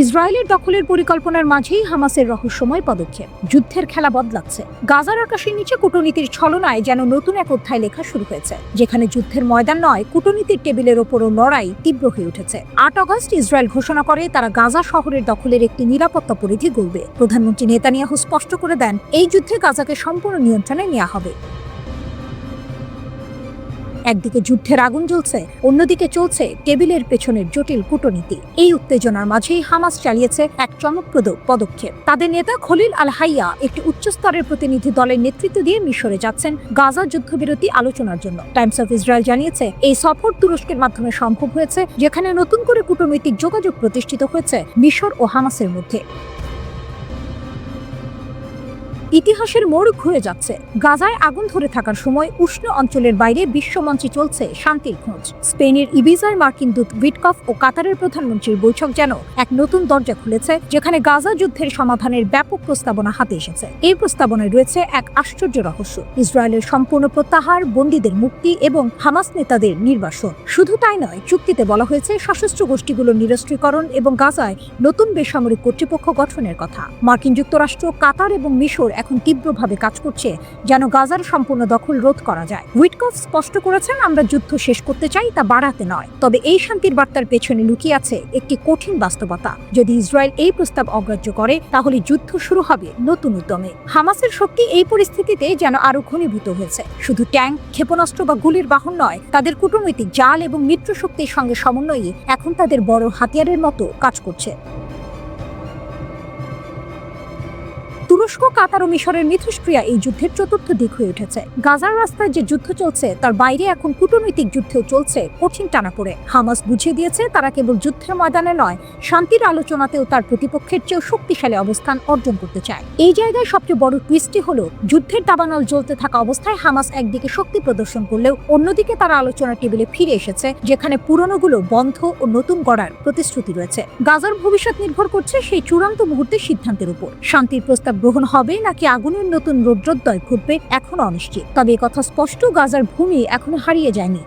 ইসরায়েলের দখলের পরিকল্পনার মাঝেই হামাসের রহস্যময় পদক্ষেপ। যুদ্ধের খেলা বদলাচ্ছে। গাজার আকাশের নিচে কূটনীতির ছলনায় যেন নতুন এক অধ্যায় লেখা শুরু হয়েছে, যেখানে যুদ্ধের ময়দান নয়, কূটনীতির টেবিলের ওপরও লড়াই তীব্র হয়ে উঠেছে। ৮ আগস্ট ইসরায়েল ঘোষণা করে তারা গাজা শহরের দখলের একটি নিরাপত্তা পরিধি গড়বে। প্রধানমন্ত্রী নেতানিয়াহু স্পষ্ট করে দেন, এই যুদ্ধে গাজাকে সম্পূর্ণ নিয়ন্ত্রণে নেওয়া হবে। একদিকে যুদ্ধের আগুন জ্বলছে, অন্যদিকে চলছে টেবিলের পেছনের জটিল কূটনীতি। এই উত্তেজনার মাঝেই হামাস চালিয়েছে এক চমকপ্রদ পদক্ষেপ। তাদের নেতা খলিল আল হাইয়া একটি উচ্চস্তরের প্রতিনিধি দলের নেতৃত্ব দিয়ে মিশরে যাচ্ছেন গাজা যুদ্ধবিরতি আলোচনার জন্য। টাইমস অফ ইসরায়েল জানিয়েছে, এই সফর তুরস্কের মাধ্যমে সম্ভব হয়েছে, যেখানে নতুন করে কূটনৈতিক যোগাযোগ প্রতিষ্ঠিত হয়েছে মিশর ও হামাসের মধ্যে। ইতিহাসের মোড় ঘুরে যাচ্ছে। গাজায় আগুন ধরে থাকার সময় উষ্ণ অঞ্চলের বাইরে বিশ্বমঞ্চে চলছে শান্তির খোঁজ। স্পেনের ইবিজায় মার্কিন দূত উইটকফ ও কাতারের প্রধানমন্ত্রীর বৈঠক যেন এক নতুন দরজা খুলেছে, যেখানে গাজা যুদ্ধের সমাধানের ব্যাপক প্রস্তাবনা হাতে এসেছে। এই প্রস্তাবনায় রয়েছে এক আশ্চর্য রহস্য: ইসরায়েলের সম্পূর্ণ প্রত্যাহার, বন্দীদের মুক্তি এবং হামাস নেতাদের নির্বাসন। শুধু তাই নয়, চুক্তিতে বলা হয়েছে সশস্ত্র গোষ্ঠীগুলোর নিরস্ত্রীকরণ এবং গাজায় নতুন বেসামরিক কর্তৃপক্ষ গঠনের কথা। মার্কিন যুক্তরাষ্ট্র, কাতার এবং মিশর এখন তীব্রভাবে কাজ করছে যেন গাজার সম্পূর্ণ দখল রোধ করা যায়। উইটকফ স্পষ্ট করেছেন, আমরা যুদ্ধ শেষ করতে চাই, তা বাড়াতে নয়। তবে এই শান্তির বার্তার পেছনে লুকিয়ে আছে একটি কঠিন বাস্তবতা। যদি ইসরায়েল এই প্রস্তাব অগ্রাহ্য করে, তাহলে যুদ্ধ শুরু হবে নতুন উদ্যমে। হামাসের শক্তি এই পরিস্থিতিতে যেন আরো ঘনীভূত হয়েছে। শুধু ট্যাঙ্ক, ক্ষেপণাস্ত্র বা গুলির বাহন নয়, তাদের কূটনৈতিক জাল এবং মিত্র শক্তির সঙ্গে সমন্বয়ে এখন তাদের বড় হাতিয়ারের মতো কাজ করছে। তুরস্ক, কাতার ও মিশরের মিথস্ক্রিয়া এই যুদ্ধের চতুর্থ দিক হয়ে উঠেছে। গাজার রাস্তায় যে যুদ্ধ চলছে, তার বাইরে এখন কূটনৈতিক যুদ্ধেও চলছে কঠিন টানাপোড়ে। হামাস বুঝিয়ে দিয়েছে, তারা কেবল যুদ্ধের ময়দানে নয়, শান্তির আলোচনাতেও তার প্রতিপক্ষের চেয়েও শক্তিশালী অবস্থান অর্জন করতে চায়। এই জায়গায় সবচেয়ে বড় টুইস্টটি হলো, যুদ্ধের দাবানল জ্বলতে থাকা অবস্থায় হামাস একদিকে শক্তি প্রদর্শন করলেও অন্যদিকে তারা আলোচনার টেবিলে ফিরে এসেছে, যেখানে পুরনোগুলো বন্ধ ও নতুন গড়ার প্রতিশ্রুতি রয়েছে। গাজার ভবিষ্যৎ নির্ভর করছে সেই চূড়ান্ত মুহূর্তের সিদ্ধান্তের উপর। শান্তির প্রস্তাব গ্রহণ হবে নাকি আগুনের নতুন রৌদ্রোদয় ঘটবে, এখনো অনিশ্চিত। তবে একথা স্পষ্ট, গাজার ভূমি এখনো হারিয়ে যায়নি।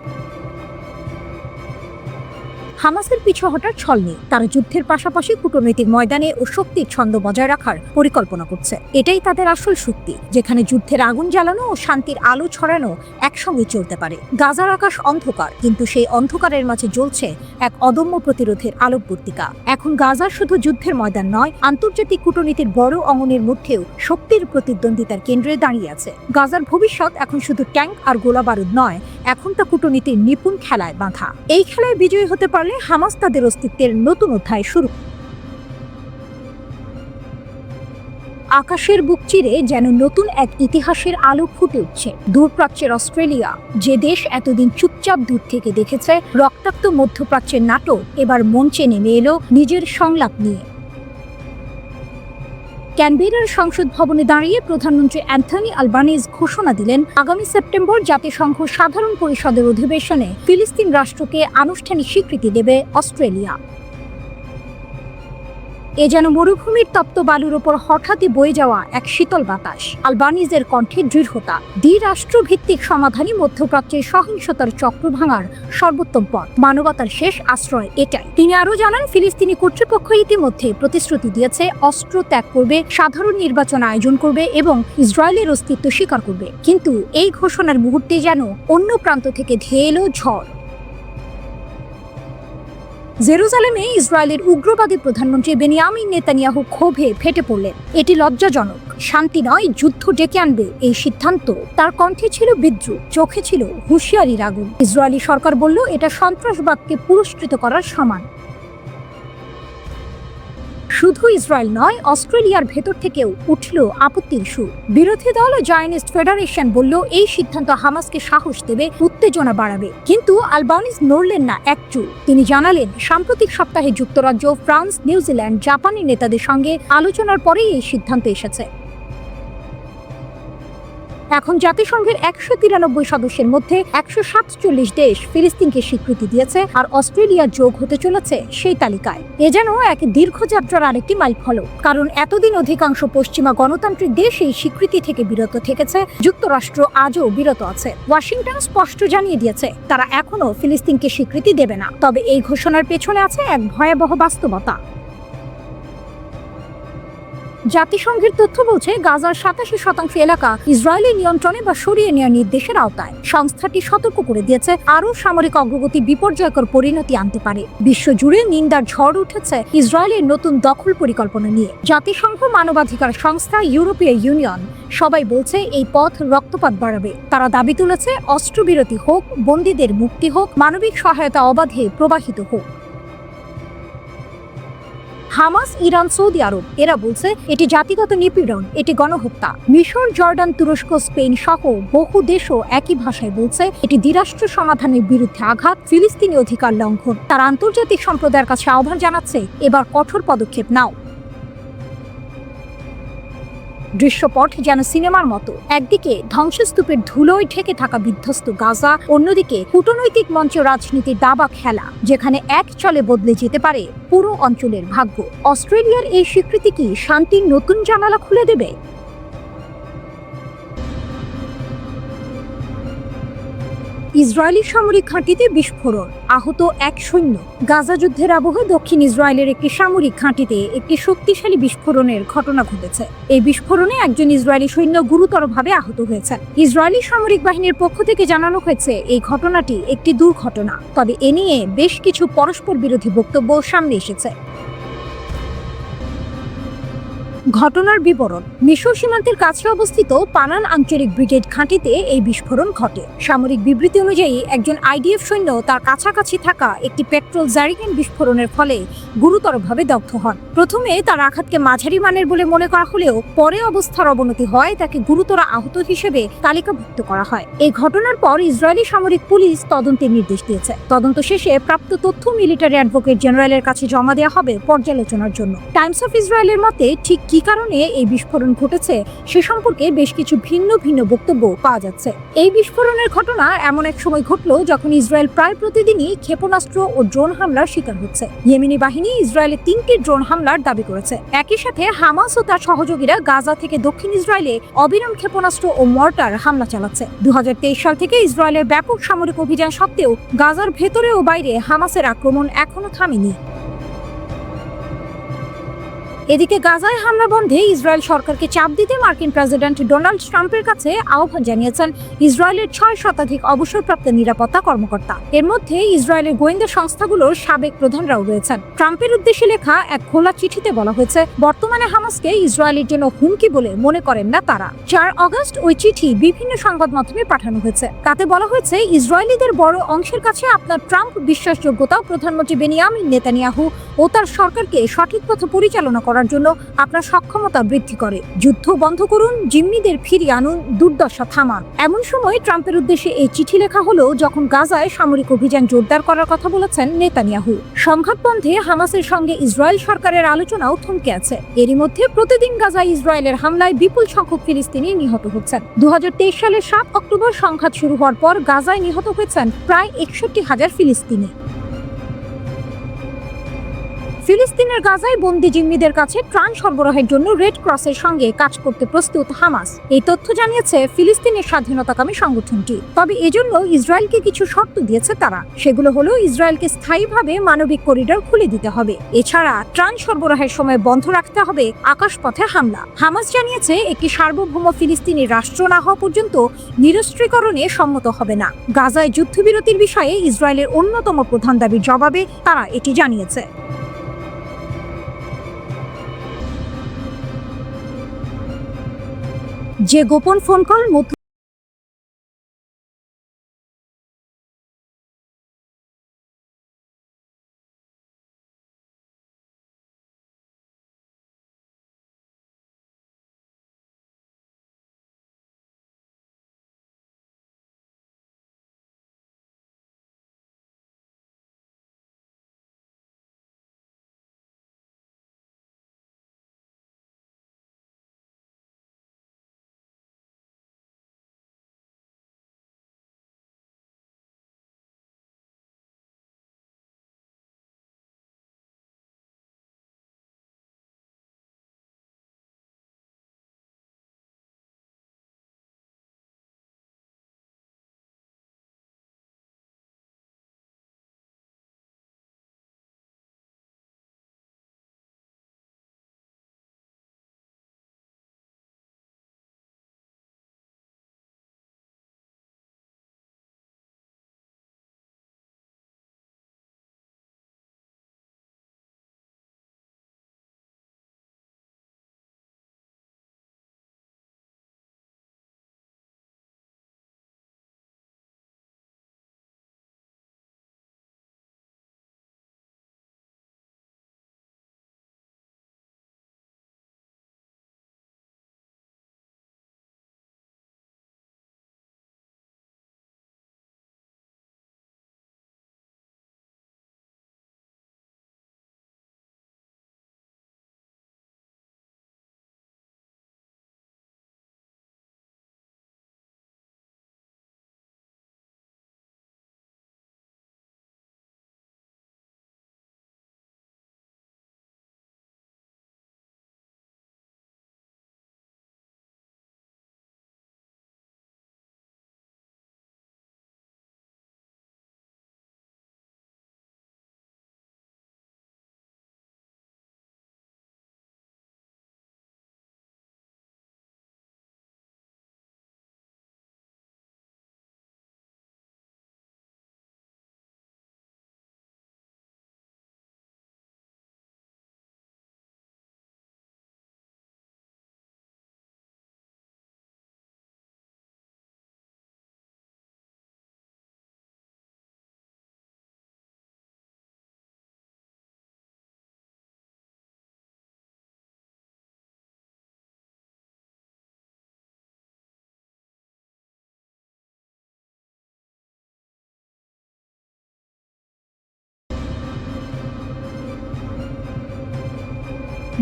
হামাসের পিছু হটার ছল নেই। তারা যুদ্ধের পাশাপাশি কূটনৈতিক ময়দানে ও শক্তির ছন্দ বজায় রাখার পরিকল্পনা করছে। এটাই তাদের আসল শক্তি, যেখানে যুদ্ধের আগুন জ্বালানো ও শান্তির আলো ছড়ানো একসঙ্গে চলতে পারে। গাজার আকাশ অন্ধকার, কিন্তু সেই অন্ধকারের মাঝে জ্বলছে এক অদম্য প্রতিরোধের আলোকবর্তিকা। এখন গাজা শুধু যুদ্ধের ময়দান নয়, আন্তর্জাতিক কূটনীতির বড় অঙ্গনের মধ্যেও শক্তির প্রতিদ্বন্দ্বিতার কেন্দ্রে দাঁড়িয়ে আছে। গাজার ভবিষ্যৎ এখন শুধু ট্যাঙ্ক আর গোলা বারুদ নয়, এখন তা কূটনীতির নিপুণ খেলায় বাঁধা। এই খেলায় বিজয়ী হতে পারলে হামাস তাদের অস্তিত্বের নতুন অধ্যায় শুরু। আকাশের বুক চিরে যেন নতুন এক ইতিহাসের আলো ফুটে উঠছে। দূরপ্রাচ্যের অস্ট্রেলিয়া, যে দেশ এতদিন চুপচাপ দূর থেকে দেখেছে রক্তাক্ত মধ্যপ্রাচ্যের নাটক, এবার মঞ্চে নেমে এলো নিজের সংলাপ নিয়ে। ক্যানবেরার সংসদ ভবনে দাঁড়িয়ে প্রধানমন্ত্রী অ্যান্থনি আলবানিজ ঘোষণা দিলেন, আগামী সেপ্টেম্বর জাতিসংঘ সাধারণ পরিষদের অধিবেশনে ফিলিস্তিন রাষ্ট্রকে আনুষ্ঠানিক স্বীকৃতি দেবে অস্ট্রেলিয়া। এ যেন মরুভূমির তপ্ত বালুর ওপর হঠাৎই বয়ে যাওয়া এক শীতল বাতাস। আলবানিজের কণ্ঠে দৃঢ়তা। দ্বিরাষ্ট্রভিত্তিক সমাধানই মধ্যপ্রাচ্যের সহিংসতার চক্র ভাঙার সর্বোত্তম পথ। মানবতার শেষ আশ্রয় এটাই। তিনি আরও জানান, ফিলিস্তিনি কর্তৃপক্ষ ইতিমধ্যে প্রতিশ্রুতি দিয়েছে অস্ত্র ত্যাগ করবে, সাধারণ নির্বাচন আয়োজন করবে এবং ইসরায়েলের অস্তিত্ব স্বীকার করবে। কিন্তু এই ঘোষণার মুহূর্তে যেন অন্য প্রান্ত থেকে ধেয়ে এলো ঝড়। জেরুজালেমে ইসরায়েলের উগ্রবাদী প্রধানমন্ত্রী বেনিয়ামিন নেতানিয়াহু ক্ষোভে ফেটে পড়লেন। এটি লজ্জাজনক। শান্তি নয়, যুদ্ধ ডেকে আনবে এই সিদ্ধান্ত তার কণ্ঠে ছিল বিদ্রুপ, চোখে ছিল হুঁশিয়ারির আগুন। ইসরায়েলি সরকার বলল, এটা সন্ত্রাসবাদকে পুরস্কৃত করার সমান। শুধু ইসরায়েল নয়, অস্ট্রেলিয়ার ভেতর থেকেও উঠল আপত্তির সুর। বিরোধী দল জায়নিস্ট ফেডারেশন বলল, এই সিদ্ধান্ত হামাসকে সাহস দেবে, উত্তেজনা বাড়াবে। কিন্তু আলবানিজ নড়লেন না এক চুল। তিনি জানালেন, সাম্প্রতিক সপ্তাহে যুক্তরাজ্য, ফ্রান্স, নিউজিল্যান্ড, জাপানি নেতাদের সঙ্গে আলোচনার পরেই এই সিদ্ধান্ত এসেছে। এখন জাতিসংঘের 193 সদস্যের মধ্যে 147 দেশ ফিলিস্তিনকে স্বীকৃতি দিয়েছে, আর অস্ট্রেলিয়া যোগ হতে চলেছে সেই তালিকায়। এ যেন এক দীর্ঘযাত্রার আরেকটি মাইলফলক, কারণ এতদিন অধিকাংশ পশ্চিমা গণতান্ত্রিক দেশ এই স্বীকৃতি থেকে বিরত থেকেছে। যুক্তরাষ্ট্র আজও বিরত আছে। ওয়াশিংটন স্পষ্ট জানিয়ে দিয়েছে, তারা এখনো ফিলিস্তিনকে স্বীকৃতি দেবে না। তবে এই ঘোষণার পেছনে আছে এক ভয়াবহ বাস্তবতা। জাতিসংঘের তথ্য বলছে গাজার 87% এলাকা ইসরায়েলি নিয়ন্ত্রণে বা সরিয়ে নেওয়ার নির্দেশের আওতায়। সংস্থাটি সতর্ক করে দিয়েছে আরও সামরিক অগ্রগতি বিপর্যয়কর পরিণতি আনতে পারে। বিশ্বজুড়ে নিন্দার ঝড় উঠেছে ইসরায়েলের নতুন দখল পরিকল্পনা নিয়ে। জাতিসংঘ, মানবাধিকার সংস্থা, ইউরোপীয় ইউনিয়ন সবাই বলছে এই পথ রক্তপাত বাড়াবে। তারা দাবি তুলেছে অস্ত্রবিরতি হোক, বন্দীদের মুক্তি হোক, মানবিক সহায়তা অবাধে প্রবাহিত হোক। হামাস, ইরান, সৌদি আরব এরা বলছে এটি জাতিগত নিপীড়ন, এটি গণহত্যা। মিশর, জর্ডান, তুরস্ক, স্পেন সহ বহু দেশও একই ভাষায় বলছে এটি দ্বিরাষ্ট্র সমাধানের বিরুদ্ধে আঘাত, ফিলিস্তিনি অধিকার লঙ্ঘন। তারা আন্তর্জাতিক সম্প্রদায়ের কাছে আহ্বান জানাচ্ছে এবার কঠোর পদক্ষেপ নাও। দৃশ্যপট যেন সিনেমার মতো। একদিকে ধ্বংসস্তূপের ধুলোয় ঢেকে থাকা বিধ্বস্ত গাজা, অন্যদিকে কূটনৈতিক মঞ্চ রাজনীতির দাবা খেলা, যেখানে এক চলে বদলে যেতে পারে পুরো অঞ্চলের ভাগ্য। অস্ট্রেলিয়ার এই স্বীকৃতি কি শান্তির নতুন জানালা খুলে দেবে? ইসরায়েলি সামরিক ঘাঁটিতে বিস্ফোরণ, আহত এক সৈন্য। গাজা যুদ্ধের আবহে দক্ষিণ ইসরায়েলের একটি সামরিক ঘাঁটিতে একটি শক্তিশালী বিস্ফোরণের ঘটনা ঘটেছে। এই বিস্ফোরণে একজন ইসরায়েলি সৈন্য গুরুতরভাবে আহত হয়েছে। ইসরায়েলি সামরিক বাহিনীর পক্ষ থেকে জানানো হয়েছে এই ঘটনাটি একটি দুর্ঘটনা, তবে এ নিয়ে বেশ কিছু পরস্পর বিরোধী বক্তব্য সামনে এসেছে। ঘটনার বিবরণ: মিশর সীমান্তের কাছে অবস্থিত পানান আঞ্চলিক ব্রিগেড ঘাঁটিতে এই বিস্ফোরণ ঘটে। সামরিক বিবৃতি অনুযায়ী একজন আইডিএফ সৈন্য তার কাছাকাছি থাকা একটি পেট্রোল জারিকেন বিস্ফোরণের ফলে গুরুতরভাবে দগ্ধ হন। প্রথমে তার আঘাতকে মাঝারি মানের বলে মনে করা হলেও পরে অবস্থার অবনতি হয় তাকে গুরুতর আহত হিসেবে তালিকাভুক্ত করা হয়। এই ঘটনার পর ইসরায়েলি সামরিক পুলিশ তদন্তের নির্দেশ দিয়েছে। তদন্ত শেষে প্রাপ্ত তথ্য মিলিটারি অ্যাডভোকেট জেনারেলের কাছে জমা দেওয়া হবে পর্যালোচনার জন্য। টাইমস অফ ইসরায়েলের মতে ঠিক কি কারণে এই বিস্ফোরণ ঘটেছে সে সম্পর্কে বেশ কিছু ভিন্ন ভিন্ন বক্তব্য পাওয়া যাচ্ছে। এই বিস্ফোরণের ঘটনা এমন এক সময় ঘটল যখন ইসরায়েল প্রায় প্রতিদিনই ক্ষেপণাস্ত্র ও ড্রোন হামলার শিকার হচ্ছে। ইয়েমেনি বাহিনী ইসরায়েলে 3টি ড্রোন হামলার দাবি করেছে। একই সাথে হামাস ও তার সহযোগীরা গাজা থেকে দক্ষিণ ইসরায়েলে অবিরাম ক্ষেপণাস্ত্র ও মর্টার হামলা চালাচ্ছে। 2023 সাল থেকে ইসরায়েলের ব্যাপক সামরিক অভিযান সত্ত্বেও গাজার ভেতরে ও বাইরে হামাসের আক্রমণ এখনো থামেনি। এদিকে গাজায় হামলা বন্ধে ইসরায়েল সরকারকে চাপ দিতে মার্কিন প্রেসিডেন্ট ডোনাল্ড ট্রাম্পের কাছে আহ্বান জানিয়েছেন ইসরায়েলের 6 শতাধিক অবসরপ্রাপ্ত নিরাপত্তা কর্মকর্তা। এর মধ্যে ইসরায়েলের গোয়েন্দা সংস্থাগুলোর সাবেক প্রধানরাও রয়েছেন। ট্রাম্পের উদ্দেশ্যে লেখা এক খোলা চিঠিতে বলা হয়েছে, বর্তমানে হামাসকে ইসরায়েলের জন্য হুমকি বলে মনে করেন না তারা। 4 আগস্ট ওই চিঠি বিভিন্ন সংবাদ মাধ্যমে পাঠানো হয়েছে। তাতে বলা হয়েছে, ইসরায়েলিদের বড় অংশের কাছে আপনার ট্রাম্প বিশ্বাসযোগ্যতা, প্রধানমন্ত্রী বেনিয়ামিন নেতানিয়াহু ও তার সরকারকে সঠিক পথে পরিচালনা করার জন্য আপনার সক্ষমতা বৃদ্ধি করে। যুদ্ধ বন্ধ করুন, জিম্মিদের ফিরিয়ে আনুন, দুর্দশা থামান। এমন সময় ট্রাম্পের উদ্দেশ্যে এই চিঠি লেখা হলো যখন গাজায় সামরিক অভিযান জোরদার করার কথা বলেছেন নেতানিয়াহু। সংঘাত বন্ধে হামাসের সঙ্গে ইসরায়েল সরকারের আলোচনাও থমকে আছে। এরই মধ্যে প্রতিদিন গাজায় ইসরায়েলের হামলায় বিপুল সংখ্যক ফিলিস্তিনি নিহত হচ্ছেন। 2023 সালের 7 অক্টোবর সংঘাত শুরু হওয়ার পর গাজায় নিহত হয়েছেন প্রায় 61,000 ফিলিস্তিনি। ফিলিস্তিনের গাজায় বন্দী জিম্মিদের কাছে ত্রাণ সরবরাহের জন্য রেড ক্রসের সঙ্গে কাজ করতে প্রস্তুত হামাস। এই তথ্য জানিয়েছে ফিলিস্তিনের স্বাধীনতাকামী সংগঠনটি। তবে এজন্য ইসরায়েলকে কিছু শর্ত দিয়েছে তারা। সেগুলো হলো ইসরায়েলকে স্থায়ীভাবে মানবিক করিডর খুলে দিতে হবে। এছাড়া ত্রাণ সরবরাহের সময় বন্ধ রাখতে হবে আকাশপথে হামলা। হামাস জানিয়েছে একটি সার্বভৌম ফিলিস্তিনি রাষ্ট্র না হওয়া পর্যন্ত নিরস্ত্রীকরণে সম্মত হবে না। গাজায় যুদ্ধবিরতির বিষয়ে ইসরায়েলের অন্যতম প্রধান দাবির জবাবে তারা এটি জানিয়েছে। যে গোপন ফোন কল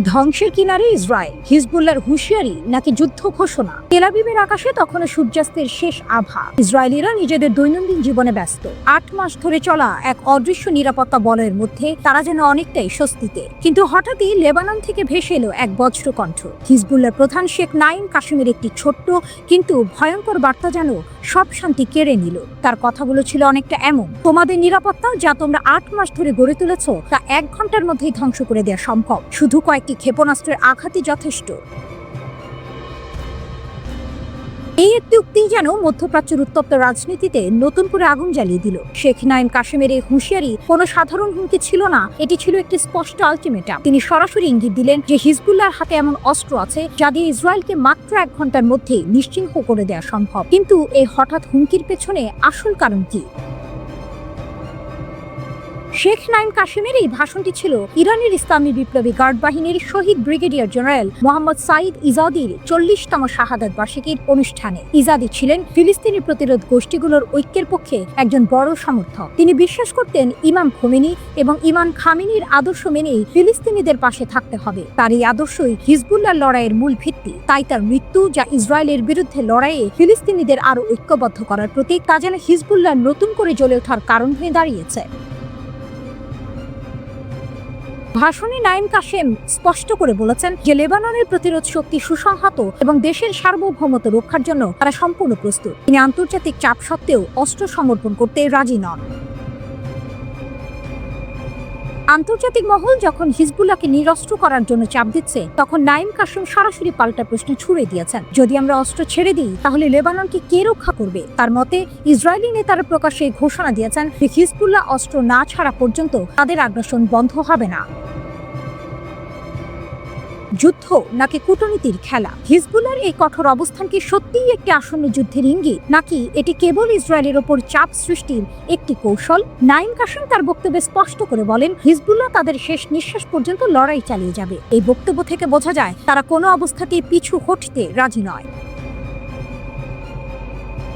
ধ্বংসের কিনারে ইসরায়েল, হিজবুল্লাহর হুঁশিয়ারি নাকি যুদ্ধ ঘোষণা? তেল আবিবের আকাশে তখনও সূর্যাস্তের শেষ আভা। ইসরায়েলিরা নিজেদের দৈনন্দিন জীবনে ব্যস্ত। ৮ মাস ধরে চলা এক অদৃশ্য নিরাপত্তা বলয়ের মধ্যে তারা যেন অনেকটাই স্বস্তিতে। কিন্তু হঠাৎই লেবানন থেকে ভেসে এলো এক বজ্র কণ্ঠ। হিজবুল্লাহর প্রধান শেখ নাঈম কাসেমের একটি ছোট্ট কিন্তু ভয়ঙ্কর বার্তা যেন সব শান্তি কেড়ে নিল। তার কথাগুলো ছিল অনেকটা এমন: তোমাদের নিরাপত্তা যা তোমরা ৮ মাস ধরে গড়ে তুলেছ তা ১ ঘন্টার মধ্যেই ধ্বংস করে দেওয়া সম্ভব। শুধু কয়েকটি ক্ষেপণাস্ত্রের আঘাতই যথেষ্ট। এই একটি উক্তি যেন মধ্যপ্রাচ্যের উত্তপ্ত রাজনীতিতে নতুন করে আগুন জ্বালিয়ে দিল। শেখ নাঈম কাসেমের এই হুঁশিয়ারি কোনো সাধারণ হুমকি ছিল না, এটি ছিল একটি স্পষ্ট আলটিমেটাম। তিনি সরাসরি ইঙ্গিত দিলেন যে হিজবুল্লাহর হাতে এমন অস্ত্র আছে যা দিয়ে ইসরায়েলকে মাত্র ১ ঘন্টার মধ্যেই নিশ্চিহ্ন করে দেওয়া সম্ভব। কিন্তু এই হঠাৎ হুমকির পেছনে আসল কারণ কি? শেখ নাঈম কাসেমের এই ভাষণটি ছিল ইরানের ইসলামী বিপ্লবী গার্ড বাহিনীর শহীদ ব্রিগেডিয়ার জেনারেল মোহাম্মদ সাঈদ ইজাদির ৪০তম শাহাদাত বার্ষিকীর অনুষ্ঠানে। ইজাদি ছিলেন ফিলিস্তিনি প্রতিরোধ গোষ্ঠীগুলোর ঐক্যের পক্ষে একজন বড় সমর্থক। তিনি বিশ্বাস করতেন ইমাম খোমেনি এবং ইমাম খামেনির আদর্শ মেনেই ফিলিস্তিনিদের পাশে থাকতে হবে। তার এই আদর্শই হিজবুল্লাহর লড়াইয়ের মূল ভিত্তি। তাই তার মৃত্যু, যা ইসরায়েলের বিরুদ্ধে লড়াইয়ে ফিলিস্তিনিদের আরো ঐক্যবদ্ধ করার প্রতীক, তা যেন হিজবুল্লাহ নতুন করে জ্বলে ওঠার কারণ হয়ে দাঁড়িয়েছে। ভাষণে নাঈম কাসেম স্পষ্ট করে বলেছেন যে লেবাননের প্রতিরোধ শক্তি সুসংহত এবং দেশের সার্বভৌমত্ব রক্ষার জন্য তারা সম্পূর্ণ প্রস্তুত। তিনি আন্তর্জাতিক চাপ সত্ত্বেও অস্ত্র সমর্পণ করতে রাজি নন। আন্তর্জাতিক মহল যখন হিজবুল্লাহকে নিরস্ত্র করার জন্য চাপ দিচ্ছে, তখন নাঈম কাসেম সরাসরি পাল্টা প্রশ্ন ছুড়ে দিয়েছেন: যদি আমরা অস্ত্র ছেড়ে দিই তাহলে লেবাননকে কে রক্ষা করবে? তার মতে ইসরায়েলি নেতারা প্রকাশ্যে ঘোষণা দিয়েছেন যে হিজবুল্লাহ অস্ত্র না ছাড়া পর্যন্ত তাদের আগ্রাসন বন্ধ হবে না। যুদ্ধ নাকি কূটনীতির খেলা? হিজবুল্লাহর এই কঠোর অবস্থান কি সত্যিই একটি আসন্ন যুদ্ধের ইঙ্গিত, নাকি এটি কেবল ইসরায়েলের ওপর চাপ সৃষ্টির একটি কৌশল? নাঈম কাসেম তার বক্তব্যে স্পষ্ট করে বলেন, হিজবুল্লাহ তাদের শেষ নিঃশ্বাস পর্যন্ত লড়াই চালিয়ে যাবে। এই বক্তব্য থেকে বোঝা যায় তারা কোনো অবস্থাতেই পিছু হটতে রাজি নয়।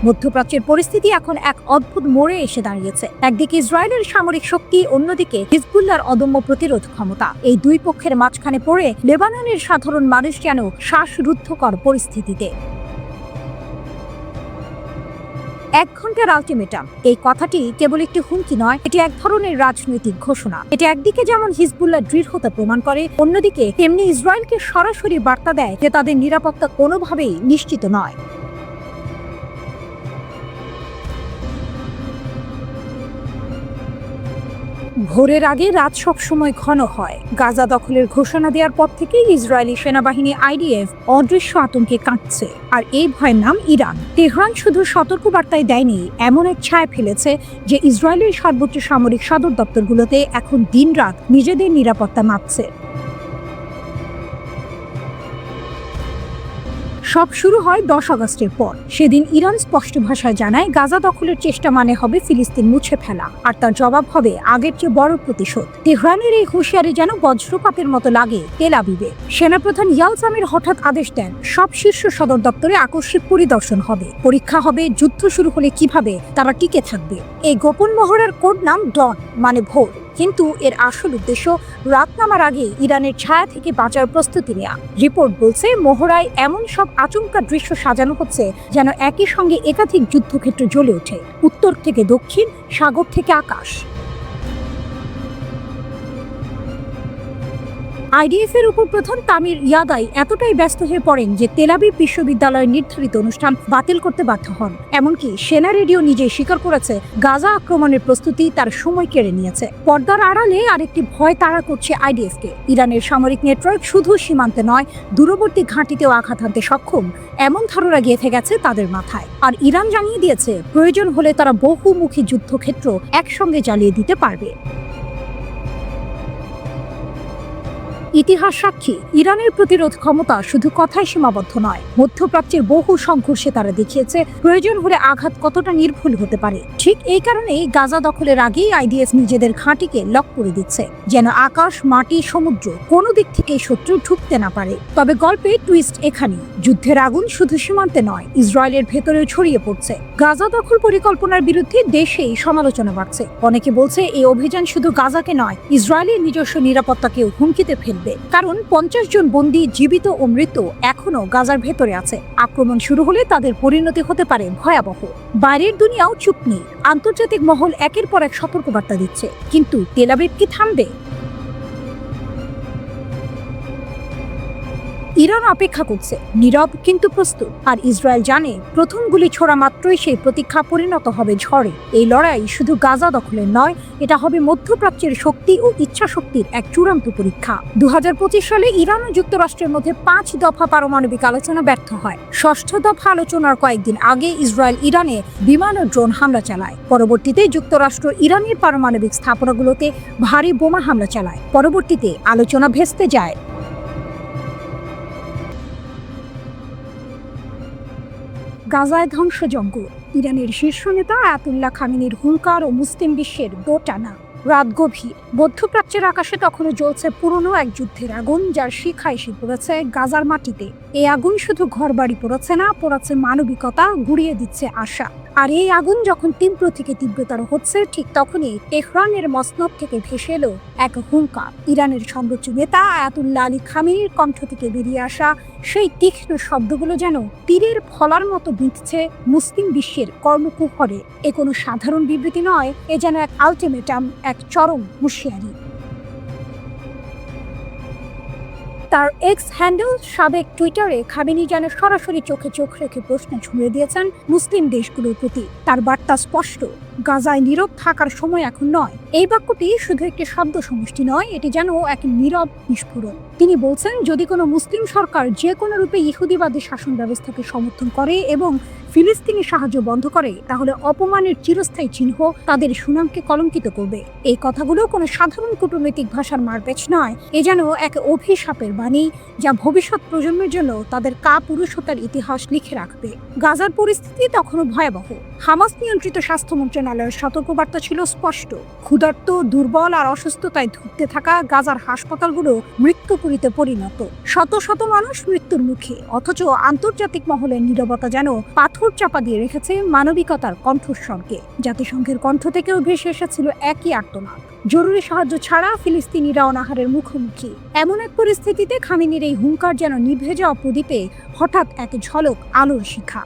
মধ্যপ্রাচ্যের পরিস্থিতি এখন এক অদ্ভুত মোড়ে এসে দাঁড়িয়েছে। একদিকে ইসরায়েলের সামরিক শক্তি, অন্যদিকে হিজবুল্লাহর অদম্য প্রতিরোধ ক্ষমতা। এই দুই পক্ষের মাঝখানে পড়ে লেবাননের সাধারণ মানুষ যেন শ্বাসরুদ্ধকর পরিস্থিতিতে। ১ ঘন্টার আলটিমেটাম, এই কথাটি কেবল একটি হুমকি নয়, এটি এক ধরনের রাজনৈতিক ঘোষণা। এটি একদিকে যেমন হিজবুল্লাহ দৃঢ়তা প্রমাণ করে, অন্যদিকে তেমনি ইসরায়েলকে সরাসরি বার্তা দেয় যে তাদের নিরাপত্তা কোনোভাবেই নিশ্চিত নয়। ভোরের আগে রাত সব সময় ঘন হয়। গাজা দখলের ঘোষণা দেওয়ার পর থেকেই ইসরায়েলি সেনাবাহিনী IDF অদৃশ্য আতঙ্কে কাঁপছে। আর এই ভয়ের নাম ইরান। তেহরান শুধু সতর্কবার্তায় দেয়নি, এমন এক ছায়া ফেলেছে যে ইসরায়েলের সর্বোচ্চ সামরিক সদর দপ্তরগুলোতে এখন দিনরাত নিজেদের নিরাপত্তা মাপছে। সব শুরু হয় ১০ আগস্টের পর। সেদিন ইরান স্পষ্ট ভাষায় জানায়, গাজা দখলের চেষ্টা মানে হবে ফিলিস্তিন মুছে ফেলা, আর তার জবাব হবে আগের চেয়ে বড় প্রতিশোধ। তেহরানের এই হুঁশিয়ারি যেন বজ্রপাতের মতো লাগে তেল আবিবে। সেনাপ্রধান ইয়াল জামির হঠাৎ আদেশ দেন, সব শীর্ষ সদর দপ্তরে আকস্মিক পরিদর্শন হবে, পরীক্ষা হবে যুদ্ধ শুরু হলে কিভাবে তারা টিকে থাকবে। এই গোপন মহড়ার কোড নাম ডন, মানে ভোর। কিন্তু এর আসল উদ্দেশ্য রাত নামার আগে ইরানের ছায়া থেকে বাঁচার প্রস্তুতি নেওয়া। রিপোর্ট বলছে, মহড়ায় এমন সব আচমকা দৃশ্য সাজানো হচ্ছে যেন একই সঙ্গে একাধিক যুদ্ধক্ষেত্র জ্বলে ওঠে, উত্তর থেকে দক্ষিণ, সাগর থেকে আকাশ। IDF এর উপপ্রধান তামির ইয়াদাই এতটাই ব্যস্ত হয়ে পড়েন যে তেল আবিব বিশ্ববিদ্যালয়ের নির্ধারিত অনুষ্ঠান বাতিল করতে বাধ্য হন। এমনকি সেনা রেডিও নিজেই স্বীকার করেছে, গাজা আক্রমণের প্রস্তুতি তার সময় কেড়ে নিয়েছে। পর্দার আড়ালে আরেকটি ভয় তাড়া করছে IDF কে। ইরানের সামরিক নেটওয়ার্ক শুধু সীমান্তে নয়, দূরবর্তী ঘাঁটিতেও আঘাত হানতে সক্ষম, এমন ধারণা গেঁথে গেছে তাদের মাথায়। আর ইরান জানিয়ে দিয়েছে, প্রয়োজন হলে তারা বহুমুখী যুদ্ধক্ষেত্র একসঙ্গে জ্বালিয়ে দিতে পারবে। ইতিহাস সাক্ষী, ইরানের প্রতিরোধ ক্ষমতা শুধু কথায় সীমাবদ্ধ নয়। মধ্যপ্রাচ্যের বহু সংঘর্ষে তারা দেখিয়েছে প্রয়োজন হলে আঘাত কতটা নির্ভুল হতে পারে। ঠিক এই কারণেই গাজা দখলের আগেই IDF নিজেদের ঘাঁটিকে লক করে দিচ্ছে, যেন আকাশ, মাটি, সমুদ্র কোনো দিক থেকেই শত্রু ঢুকতে না পারে। তবে গল্পে টুইস্ট এখানেই, যুদ্ধের আগুন শুধু সীমান্তে নয়, ইসরায়েলের ভেতরেও ছড়িয়ে পড়ছে। গাজা দখল পরিকল্পনার বিরুদ্ধে দেশেই সমালোচনা বাড়ছে। অনেকে বলছে এই অভিযান শুধু গাজাকে নয়, ইসরায়েলের নিজস্ব নিরাপত্তাকেও হুমকিতে ফেলবে। মিলবে, কারণ 50 জন বন্দী জীবিত ও মৃত এখনো গাজার ভেতরে আছে। আক্রমণ শুরু হলে তাদের পরিণতি হতে পারে ভয়াবহ। বাইরের দুনিয়াও চুপ নেই, আন্তর্জাতিক মহল একের পর এক সতর্কবার্তা দিচ্ছে, কিন্তু তেল আবিব কি থামবে? ইরান অপেক্ষা করছে, নীরব কিন্তু প্রস্তুত। আর ইসরায়েল জানে প্রথম গুলি ছোড়া মাত্রই সেই প্রতীক্ষা পরিণত হবে ঝড়ে। এই লড়াই শুধু গাজা দখলের নয়, এটা হবে মধ্যপ্রাচ্যের শক্তি ও ইচ্ছা শক্তির এক চূড়ান্ত পরীক্ষা। 2025 সালে ইরান ও যুক্তরাষ্ট্রের মধ্যে 5 দফা পারমাণবিক আলোচনা ব্যর্থ হয়। ষষ্ঠ দফা আলোচনার কয়েকদিন আগে ইসরায়েল ইরানে বিমান ও ড্রোন হামলা চালায়। পরবর্তীতে যুক্তরাষ্ট্র ইরানের পারমাণবিক স্থাপনাগুলোতে ভারী বোমা হামলা চালায়। পরবর্তীতে আলোচনা ভেস্তে যায়। গাজায় ধ্বংসযজ্ঞ, ইরানের শীর্ষ নেতা আয়াতুল্লাহ খামেনির হুঙ্কার ও মুসলিম বিশ্বের দোটানা। রাত গভীর, মধ্যপ্রাচ্যের আকাশে তখনও জ্বলছে পুরনো এক যুদ্ধের আগুন, যার শিখা এসে পড়েছে গাজার মাটিতে। এই আগুন শুধু ঘরবাড়ি পোড়াচ্ছে না, পোড়াচ্ছে মানবিকতা, গুড়িয়ে দিচ্ছে আশা। আর এই আগুন যখন তীব্র থেকে তীব্রতর হচ্ছে, ঠিক তখনই তেহরানের মসনদ থেকে ভেসে এলো এক হুঙ্কার। ইরানের সর্বোচ্চ নেতা আয়াতুল্লাহ আলী খামেনির কণ্ঠ থেকে বেরিয়ে আসা সেই তীক্ষ্ণ শব্দগুলো যেন তীরের ফলার মতো বিঁধছে মুসলিম বিশ্বের কর্মকুহরে। এ কোনো সাধারণ বিবৃতি নয়, এ যেন এক আলটিমেটাম, এক চরম হুঁশিয়ারি। তার এক্স হ্যান্ডেল সাবেক টুইটারে খামেনি যেন সরাসরি চোখে চোখ রেখে প্রশ্ন ছুঁড়ে দিয়েছেন মুসলিম দেশগুলোর প্রতি। তার বার্তা স্পষ্ট, গাজায় নীরব থাকার সময় এখন নয়। এই বাক্যটি শুধু একটি শব্দ সমষ্টি নয়, এটি যেন এক নীরব বিস্ফোরণ। তিনি বলছেন, যদি কোনো মুসলিম সরকার যে কোনো রূপে ইহুদিবাদী শাসন ব্যবস্থাকে সমর্থন করে এবং ফিলিস্তিনি সাহায্য বন্ধ করে, তাহলে অপমানের চিরস্থায়ী চিহ্ন তাদের সুনামকে কলঙ্কিত করবে। এই কথাগুলো কোনো সাধারণ কূটনৈতিক ভাষার মারপ্যাচ নয়, এ যেন এক অভিশাপের বাণী, যা ভবিষ্যৎ প্রজন্মের জন্য তাদের কাপুরুষতার ইতিহাস লিখে রাখবে। গাজার পরিস্থিতি তখনও ভয়াবহ। হামাস নিয়ন্ত্রিত স্বাস্থ্য মন্ত্রণালয়ের সতর্কবার্তা ছিল স্পষ্ট, ক্ষুধার্ত, দুর্বল আর অসুস্থতায় ধুঁকতে থাকা গাজার হাসপাতালগুলো মৃত্যুপুরীতে পরিণত। শত শত মানুষ মৃত্যুর মুখে, অথচ আন্তর্জাতিক মহলের নীরবতা যেন পাথর চাপা দিয়ে রেখেছে মানবিকতার কণ্ঠস্বরকে। জাতিসংঘের কণ্ঠ থেকেও ভেসে এসেছিল একই আর্তনাদ, জরুরি সাহায্য ছাড়া ফিলিস্তিনিরা অনাহারের মুখোমুখি। এমন এক পরিস্থিতিতে খামেনির এই হুঙ্কার যেন নিভে যাওয়া প্রদীপে হঠাৎ এক ঝলক আলোর শিখা।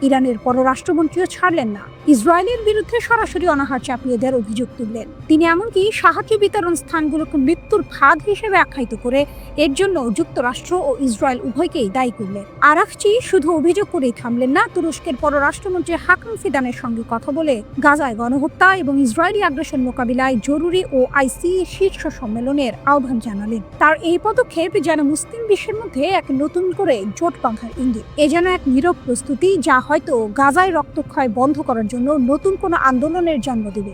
ইরানের পররাষ্ট্রমন্ত্রীও ছাড়লেন না, ইসরায়েলের বিরুদ্ধে সরাসরি অনাহার চাপিয়ে দেওয়ার অভিযোগ তুললেন। তিনি এমনকি সাহায্য বিতরণ স্থানগুলোকে মৃত্যুর ফাঁদ হিসেবে আখ্যায়িত করে এর জন্য যুক্তরাষ্ট্র ও ইসরায়েল উভয়কেই দায়ী করলেন। আরাকচি শুধু অভিযোগ করেই থামলেন না, তুরস্কের পররাষ্ট্রমন্ত্রী হাকাম ফিদানের সঙ্গে কথা বলে গাজায় গণহত্যা এবং ইসরায়েলি আগ্রাসন মোকাবিলায় জরুরি ও আইসি শীর্ষ সম্মেলনের আহ্বান জানালেন। তার এই পদক্ষেপ যেন মুসলিম বিশ্বের মধ্যে এক নতুন করে জোট বাঁধার ইঙ্গিত। এ যেন এক নীরব প্রস্তুতি, যা হয়তো গাজায় রক্তক্ষয় বন্ধ করার জন্য নতুন কোনো আন্দোলনের জন্ম দেবে।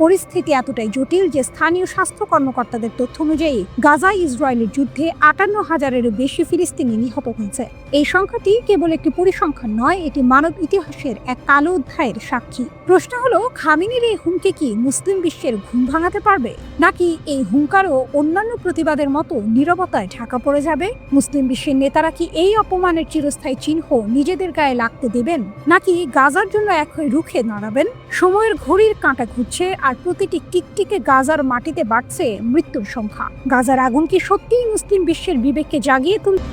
পরিস্থিতি এতটাই জটিল যে স্থানীয় স্বাস্থ্য কর্মকর্তাদের তথ্য অনুযায়ী গাজায় ইসরায়েলের যুদ্ধে 58,000-এরও বেশি ফিলিস্তিনি নিহত হয়েছে। এই সংখ্যাটি কেবল একটি পরিসংখ্যান নয়, এটি মানব ইতিহাসের এক কালো অধ্যায়ের সাক্ষী। প্রশ্ন হলো, খামেনির এই হুমকি কি মুসলিম বিশ্বের ঘুম ভাঙাতে পারবে, নাকি এই হুঙ্কারও অন্যান্য প্রতিবাদের মতো নীরবতায় ঢাকা পড়ে যাবে? মুসলিম বিশ্বের নেতারা কি এই অপমানের চিরস্থায়ী চিহ্ন নিজেদের গায়ে লাগতে দেবেন, নাকি গাজার জন্য এক হয়ে রুখে দাঁড়াবেন? সময়ের ঘড়ির কাঁটা ঘুরছে, আর প্রতিটি টিকটিকে গাজার মাটিতে বাড়ছে মৃত্যুর সংখ্যা। গাজার আগুন কি সত্যিই মুসলিম বিশ্বের বিবেককে জাগিয়ে তুলবে?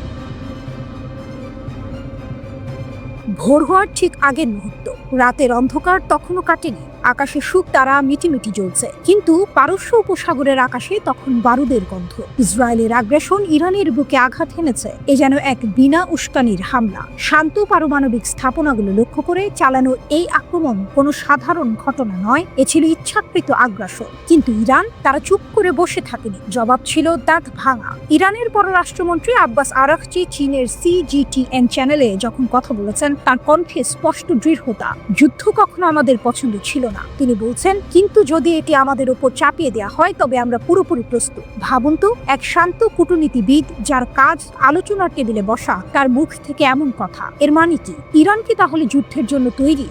ভোর হওয়ার ঠিক আগের মুহূর্ত, রাতের অন্ধকার তখনও কাটেনি, আকাশে শুক তারা মিটিমিটি জ্বলছে, কিন্তু পারস্য উপসাগরের আকাশে তখন বারুদের গন্ধ। ইসরায়েলের আগ্রাসন ইরানের বুকে আঘাত হেনেছে। এ যেন এক বিনা উস্কানির হামলা। শান্ত পারমাণবিক স্থাপনাগুলো লক্ষ্য করে চালানো এই আক্রমণ কোনো সাধারণ ঘটনা নয়, এ ছিল ইচ্ছাকৃত আগ্রাসন। কিন্তু ইরান, তারা চুপ করে বসে থাকেনি, জবাব ছিল দাঁত ভাঙা। ইরানের পররাষ্ট্রমন্ত্রী আব্বাস আরাকচি চীনের CGTN চ্যানেলে যখন কথা বলেছেন, তার কণ্ঠে স্পষ্ট দৃঢ়তা। যুদ্ধ কখনো আমাদের পছন্দ ছিল না, তিনি বলছেন, কিন্তু যদি এটি আমাদের উপর চাপিয়ে দেওয়া হয় তবে আমরা পুরোপুরি প্রস্তুত। ভাবুন তো, এক শান্ত কূটনীতিবিদ যার কাজ আলোচনার টেবিলে বসা, তার মুখ থেকে এমন কথা। এর মানে কি ইরান কি তাহলে যুদ্ধের জন্য তৈরি?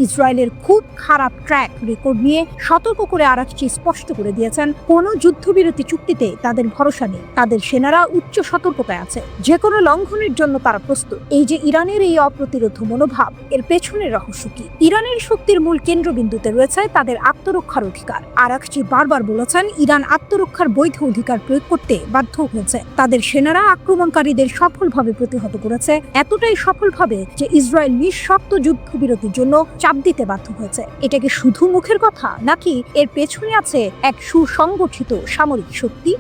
ইসরায়েলের খুব খারাপ ট্র্যাক রেকর্ড নিয়ে সতর্ক করে আরাকচি স্পষ্ট করে দিয়েছেন, কোনো যুদ্ধবিরতি চুক্তিতে তাদের ভরসা নেই। তাদের সেনারা উচ্চ সতর্কতায় আছে, যে কোনো লঙ্ঘনের জন্য তারা প্রস্তুত। এই যে ইরানের এই অপ্রতিরোধ মনোভাব, এর পেছনের রহস্য কি? ইরানের শক্তির মূল কেন্দ্রবিন্দুতে রয়েছে তাদের আত্মরক্ষার অধিকার। আরাকচি বারবার বলেছেন, ইরান আত্মরক্ষার বৈধ অধিকার প্রয়োগ করতে বাধ্য হয়েছে। তাদের সেনারা আক্রমণকারীদের সফলভাবে প্রতিহত করেছে, এতটাই সফলভাবে যে ইসরায়েল নিঃশর্ত যুদ্ধবিরতির জন্য চাপ দিতে বাধ্য হয়েছে। এটা কি শুধু মুখের কথা, নাকি এর পেছনে আছে এক সুসংগঠিত সামরিক শক্তি?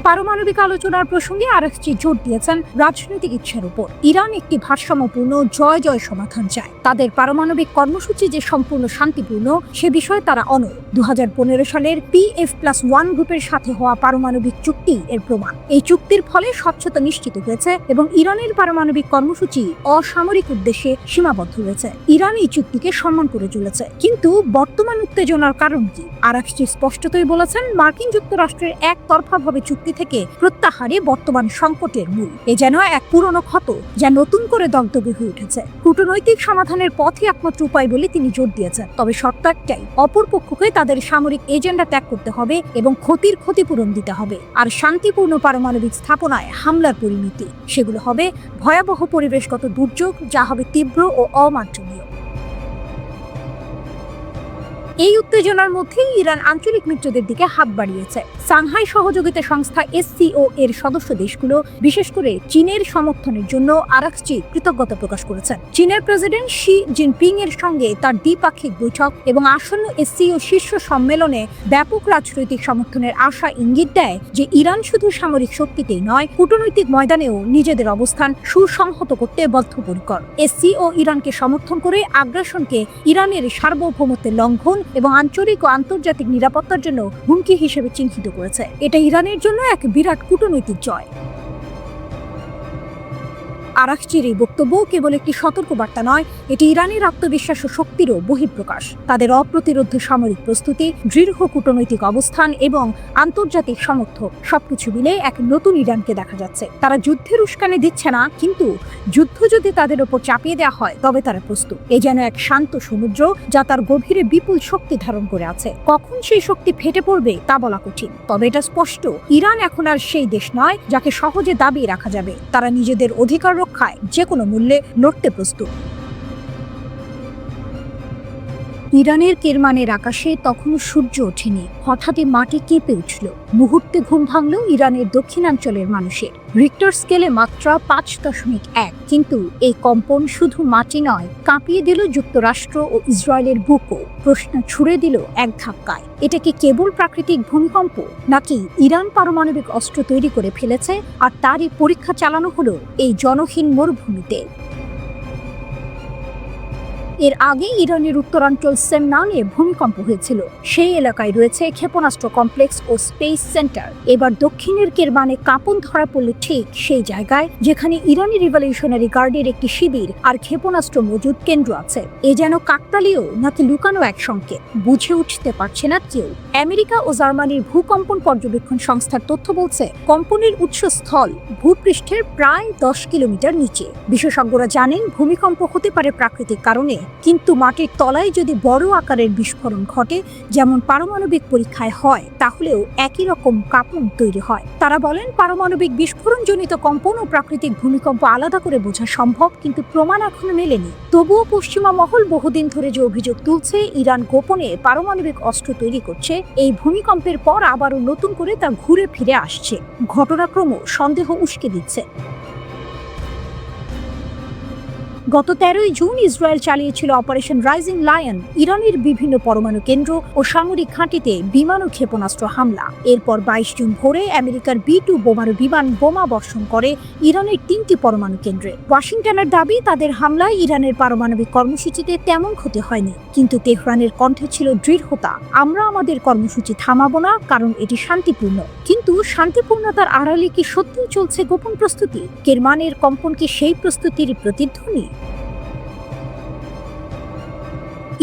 পারমাণবিক আলোচনার প্রসঙ্গে আরাকচি জোর দিয়েছেন রাজনৈতিক ইচ্ছার উপর। ইরান একটি ভারসাম্যপূর্ণ জয় জয় সমাধান চায়। তাদের পারমাণবিক কর্মসূচি যে সম্পূর্ণ শান্তিপূর্ণ সে বিষয়ে তারা অনড়। 2015 সালের PF+1 গ্রুপের সাথে হওয়া পারমাণবিক চুক্তি এর প্রমাণ। এই চুক্তির ফলে স্বচ্ছতা নিশ্চিত হয়েছে এবং ইরানের পারমাণবিক কর্মসূচি অসামরিক উদ্দেশ্যে সীমাবদ্ধ রয়েছে। ইরান এই চুক্তিকে সম্মান করে চলেছে। কিন্তু বর্তমান উত্তেজনার কারণ কি? আরাকচি স্পষ্টতই বলেছেন, মার্কিন যুক্তরাষ্ট্রের একতরফাভাবে চুক্তি থেকে প্রত্যাহারে বর্তমান সংকটের মূল। এ যেন এক পুরনো ক্ষত যা নতুন করে দগ্ধবে হয়ে উঠেছে। কূটনৈতিক সমাধানের পথই একমাত্র উপায় বলে তিনি জোর দিয়েছেন। তবে শর্ত একটাই, অপর পক্ষকে তাদের সামরিক এজেন্ডা ত্যাগ করতে হবে এবং ক্ষতির ক্ষতিপূরণ দিতে হবে। আর শান্তিপূর্ণ পারমাণবিক স্থাপনায় হামলার পরিণতি সেগুলো হবে ভয়াবহ পরিবেশগত দুর্যোগ, যা হবে তীব্র ও অমার্জনীয়। এই উত্তেজনার মধ্যেই ইরান আঞ্চলিক মিত্রদের দিকে হাত বাড়িয়েছে। সাংহাই সহযোগিতা সংস্থা SCO এর সদস্য দেশগুলো বিশেষ করে চীনের সমর্থনের জন্য আরাকচি কৃতজ্ঞতা প্রকাশ করেছেন। চীনের প্রেসিডেন্ট শি জিনপিং এর সঙ্গে তার দ্বিপাক্ষিক বৈঠক এবং আসন্ন SCO শীর্ষ সম্মেলনে ব্যাপক রাজনৈতিক সমর্থনের আশা ইঙ্গিত দেয় যে ইরান শুধু সামরিক শক্তিতেই নয়, কূটনৈতিক ময়দানেও নিজেদের অবস্থান সুসংহত করতে বদ্ধপরিকর। SCO ইরানকে সমর্থন করে আগ্রাসনকে ইরানের সার্বভৌমত্বের লঙ্ঘন এবং আঞ্চলিক ও আন্তর্জাতিক নিরাপত্তার জন্য হুমকি হিসেবে চিহ্নিত করেছে। এটা ইরানের জন্য এক বিরাট কূটনৈতিক জয়। আরাকচির এই বক্তব্য কেবল একটি সতর্কবার্তা নয়, এটি ইরানের আত্মবিশ্বাস ও শক্তিরও বহিঃপ্রকাশ। তাদের অপ্রতিরোধ সামরিক প্রস্তুতি, দৃঢ় কূটনৈতিক অবস্থান এবং আন্তর্জাতিক সমর্থন সবকিছু মিলে এক নতুন ইরানকে দেখা যাচ্ছে। তারা যুদ্ধের উস্কানি দিচ্ছে না, কিন্তু যুদ্ধ যদি তাদের ওপর চাপিয়ে দেওয়া হয় তবে তারা প্রস্তুত। এ যেন এক শান্ত সমুদ্র যা তার গভীরে বিপুল শক্তি ধারণ করে আছে। কখন সেই শক্তি ফেটে পড়বে তা বলা কঠিন, তবে এটা স্পষ্ট, ইরান এখন আর সেই দেশ নয় যাকে সহজে দাবিয়ে রাখা যাবে। তারা নিজেদের অধিকার রক্ষায় যে কোনো মূল্যে লড়তে প্রস্তুত। ইরানের কেরমানের আকাশে তখনও সূর্য ওঠেনি, হঠাৎই মাটি কেঁপে উঠল। মুহূর্তে ঘুম ভাঙল ইরানের দক্ষিণাঞ্চলের মানুষের। রিক্টার স্কেলে মাত্রা 5.1, কিন্তু এই কম্পন শুধু মাটি নয়, কাঁপিয়ে দিল যুক্তরাষ্ট্র ও ইসরায়েলের বুকও। প্রশ্ন ছুড়ে দিল এক ধাক্কায়, এটা কি কেবল প্রাকৃতিক ভূমিকম্প, নাকি ইরান পারমাণবিক অস্ত্র তৈরি করে ফেলেছে আর তারই পরীক্ষা চালানো হলো এই জনহীন মরুভূমিতে? এর আগে ইরানের উত্তরাঞ্চল সেমনানে ভূমিকম্প হয়েছিল। সেই এলাকায় রয়েছে ক্ষেপণাস্ত্র কমপ্লেক্স ও স্পেস সেন্টার। এবার দক্ষিণের কেরমানে কাঁপন ধরা পড়ল ঠিক সেই জায়গায় যেখানে ইরানি রিভলিউশনারি গার্ডের একটি শিবির আর ক্ষেপণাস্ত্র মজুদ কেন্দ্র আছে। এ যেন কাকতালীয় নাকি লুকানো এক সংকেত, বুঝে উঠতে পারছে না কেউ। আমেরিকা ও জার্মানির ভূকম্পন পর্যবেক্ষণ সংস্থার তথ্য বলছে, কম্পনের উৎসস্থল ভূপৃষ্ঠের প্রায় 10 কিলোমিটার নিচে। বিশেষজ্ঞরা জানেন ভূমিকম্প হতে পারে প্রাকৃতিক কারণে, কিন্তু মাটির তলায় যদি বড় আকারের বিস্ফোরণ ঘটে, যেমন পারমাণবিক পরীক্ষায় হয়, তাহলেও একই রকম কাঁপন তৈরি হয়। তারা বলেন, পারমাণবিক বিস্ফোরণজনিত কম্পন ও প্রাকৃতিক ভূমিকম্প আলাদা করে বোঝা সম্ভব, কিন্তু প্রমাণ এখনো মেলেনি। তবুও পশ্চিমা মহল বহুদিন ধরে যে অভিযোগ তুলছে ইরান গোপনে পারমাণবিক অস্ত্র তৈরি করছে, এই ভূমিকম্পের পর আবারও নতুন করে তা ঘুরে ফিরে আসছে। ঘটনাক্রম সন্দেহ উস্কে দিচ্ছে। গত 13 জুন ইসরায়েল চালিয়েছিল অপারেশন রাইজিং লায়ন, ইরানের বিভিন্ন পরমাণু কেন্দ্র ও সামরিক ঘাঁটিতে বিমান ও ক্ষেপণাস্ত্র হামলা। এরপর 22 জুন ভোরে আমেরিকার B-2 বোমারু বিমান বোমা বর্ষণ করে ইরানের 3টি পরমাণু কেন্দ্রে। ওয়াশিংটনের দাবি, তাদের হামলায় ইরানের পারমাণবিক কর্মসূচিতে তেমন ক্ষতি হয়নি, কিন্তু তেহরানের কণ্ঠে ছিল দৃঢ়তা, আমরা আমাদের কর্মসূচি থামাবো না, কারণ এটি শান্তিপূর্ণ। কিন্তু শান্তিপূর্ণতার আড়ালে কি সত্যিই চলছে গোপন প্রস্তুতি? কেরমানের কম্পন কি সেই প্রস্তুতির প্রতিধ্বনি?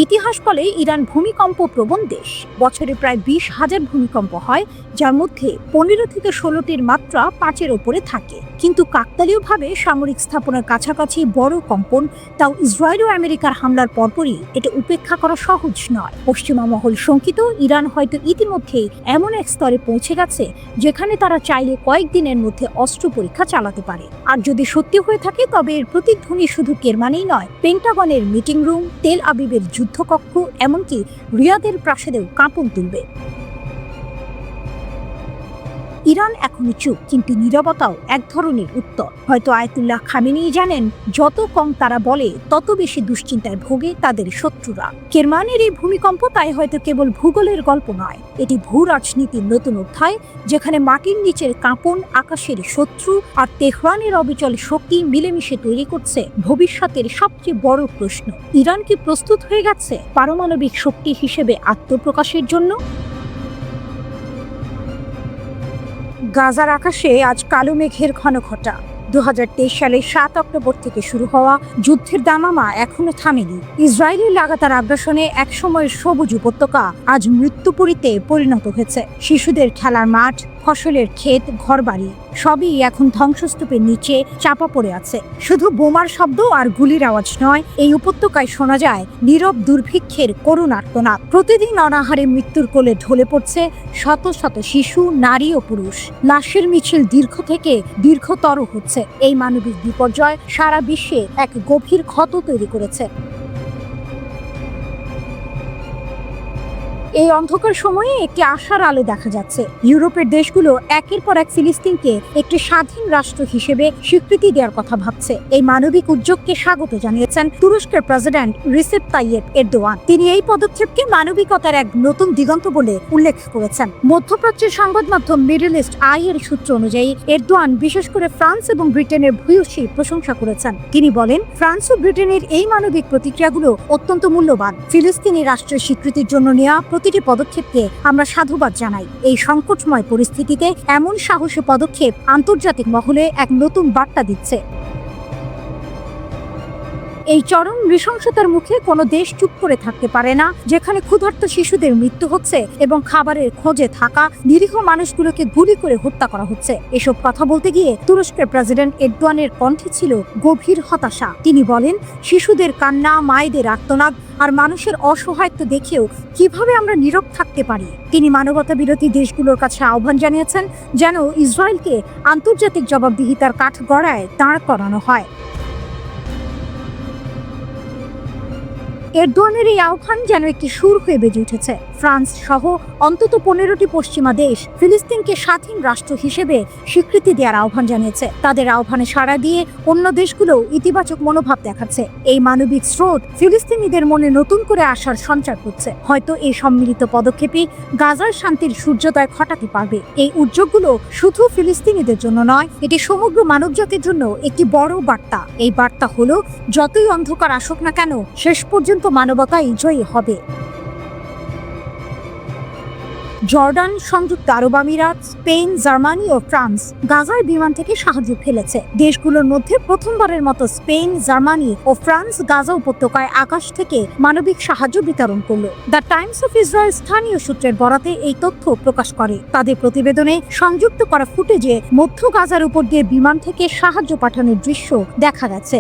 ইতিহাস বলে ইরান ভূমিকম্প প্রবণ দেশ। বছরে প্রায় 20,000 ভূমিকম্প হয়, যার মধ্যে 15 থেকে 16টির মাত্রা 5-এর ওপরে থাকে। কিন্তু কাকতালীয়ভাবে সামরিক স্থাপনার কাছাকাছি বড় কম্পন, তাও ইসরায়েল ও আমেরিকার হামলার পরপরই এটা উপেক্ষা করা সহজ নয়। পশ্চিমা মহল শঙ্কিত ইরান হয়তো ইতিমধ্যেই এমন এক স্তরে পৌঁছে গেছে যেখানে তারা চাইলে কয়েকদিনের মধ্যে অস্ত্র পরীক্ষা চালাতে পারে। আর যদি সত্যি হয়ে থাকে তবে এর প্রতিধ্বনি শুধু কেরমানেই নয়, পেন্টাগনের মিটিং রুম, তেল আবিবের যুদ্ধকক্ষ, এমনকি রিয়াদের প্রাসাদেও কাঁপন তুলবে। ইরান এখনো চুপ, কিন্তু নীরবতাও এক ধরনের উত্তর। হয়তো আয়াতুল্লাহ খামেনেই জানেন, যত কম তারা বলে তত বেশি দুশ্চিন্তায় ভোগে তাদের শত্রুরা। কেরমানের এই ভূমিকম্প তাই হয়তো কেবল ভূগোলের গল্প নয়, এটি ভূ রাজনীতির নতুন অধ্যায়, যেখানে মাটির নিচের কাঁপন, আকাশের শত্রু আর তেহরানের অবিচল শক্তি মিলেমিশে তৈরি করছে ভবিষ্যতের সবচেয়ে বড় প্রশ্ন। ইরান কি প্রস্তুত হয়ে গেছে পারমাণবিক শক্তি হিসেবে আত্মপ্রকাশের জন্য? গাজার আকাশে আজ কালো মেঘের ঘনঘটা। 2023 সালের 7 অক্টোবর থেকে শুরু হওয়া যুদ্ধের দামামা এখনো থামেনি। ইসরায়েলের লাগাতার আগ্রাসনে একসময়ের সবুজ উপত্যকা আজ মৃত্যুপুরীতে পরিণত হয়েছে। শিশুদের খেলার মাঠ, ফসলের ক্ষেত, ঘরবাড়ি সবই এখন ধ্বংসস্তূপের নিচে চাপা পড়ে আছে। শুধু বোমার শব্দ আর গুলির আওয়াজ নয়, এই উপত্যকায় শোনা যায় নীরব দুর্ভিক্ষের করুণ আর্তনাদ। প্রতিদিন অনাহারে মৃত্যুর কোলে ঢলে পড়ছে শত শত শিশু, নারী ও পুরুষ। লাশের মিছিল দীর্ঘ থেকে দীর্ঘতর হচ্ছে। এই মানবিক বিপর্যয় সারা বিশ্বে এক গভীর ক্ষত তৈরি করেছে। এই অন্ধকার সময়ে একটি আশার আলো দেখা যাচ্ছে। ইউরোপের দেশগুলো একের পর এক ফিলিস্তিনকে একটি স্বাধীন রাষ্ট্র হিসেবে স্বীকৃতি দেওয়ার কথা ভাবছে। এই মানবিক উদ্যোগকে স্বাগত জানিয়েছেন তুরস্কের প্রেসিডেন্ট রিসেপ তাইয়েপ এরদোয়ান। তিনি এই পদক্ষেপকে মানবিকতার এক নতুন দিগন্ত বলে উল্লেখ করেছেন। মধ্যপ্রাচ্যের সংবাদ মাধ্যম মিডল ইস্ট আই এর সূত্র অনুযায়ী এরদোয়ান বিশেষ করে ফ্রান্স এবং ব্রিটেনের ভূয়সী প্রশংসা করেছেন। তিনি বলেন, ফ্রান্স ও ব্রিটেনের এই মানবিক প্রতিক্রিয়াগুলো অত্যন্ত মূল্যবান। ফিলিস্তিনি রাষ্ট্রের স্বীকৃতির জন্য নেওয়া প্রতিটি পদক্ষেপকে আমরা সাধুবাদ জানাই। এই সংকটময় পরিস্থিতিতে এমন সাহসী পদক্ষেপ আন্তর্জাতিক মহলে এক নতুন বার্তা দিচ্ছে। এই চরম নৃশংসতার মুখে কোনো দেশ চুপ করে থাকতে পারে না, যেখানে ক্ষুধার্ত শিশুদের মৃত্যু হচ্ছে এবং খাবারের খোঁজে থাকা নিরীহ মানুষগুলোকে গুলি করে হত্যা করা হচ্ছে। এসব কথা বলতে গিয়ে তুরস্কের প্রেসিডেন্ট এরদোয়ানের কণ্ঠে ছিল গভীর হতাশা। তিনি বলেন, শিশুদের কান্না, মায়েদের আর্তনাদ আর মানুষের অসহায়ত্ব দেখেও কিভাবে আমরা নীরব থাকতে পারি। তিনি মানবতা বিরোধী দেশগুলোর কাছে আহ্বান জানিয়েছেন যেন ইসরায়েলকে আন্তর্জাতিক জবাবদিহিতার কাঠগড়ায় দাঁড় করানো হয়। এরদোয়ানের এই আহ্বান যেন একটি সুর হয়ে বেজে উঠেছে। ফ্রান্স সহ অন্তত 15টি পশ্চিমা দেশ ফিলিস্তিনকে স্বাধীন রাষ্ট্র হিসেবে স্বীকৃতি দেওয়ার আহ্বান জানিয়েছে। তাদের আহ্বানে সাড়া দিয়ে অন্য দেশগুলো ইতিবাচক মনোভাব দেখাচ্ছে। এই মানবিক স্রোত ফিলিস্তিনিদের মনে নতুন করে আশার সঞ্চার করছে। হয়তো এই সম্মিলিত পদক্ষেপই গাজার শান্তির সূর্যোদয় ঘটাতে পারবে। এই উদ্যোগগুলো শুধু ফিলিস্তিনিদের জন্য নয়, এটি সমগ্র মানবজাতির জন্য একটি বড় বার্তা। এই বার্তা হলো, যতই অন্ধকার আসুক না কেন, শেষ পর্যন্ত মানবতাই জয়ী হবে। জর্ডান, সংযুক্ত আরব আমিরাত, স্পেন, জার্মানি ও ফ্রান্স গাজার বিমান থেকে সাহায্য ফেলেছে। দেশগুলোর মধ্যে প্রথমবারের মতো স্পেন, জার্মানি ও ফ্রান্স গাজা উপত্যকায় আকাশ থেকে মানবিক সাহায্য বিতরণ করলো। দ্য টাইমস অফ ইসরায়েল স্থানীয় সূত্রের বরাতে এই তথ্য প্রকাশ করে। তাদের প্রতিবেদনে সংযুক্ত করা ফুটেজে মধ্য গাজার উপর দিয়ে বিমান থেকে সাহায্য পাঠানোর দৃশ্য দেখা গেছে।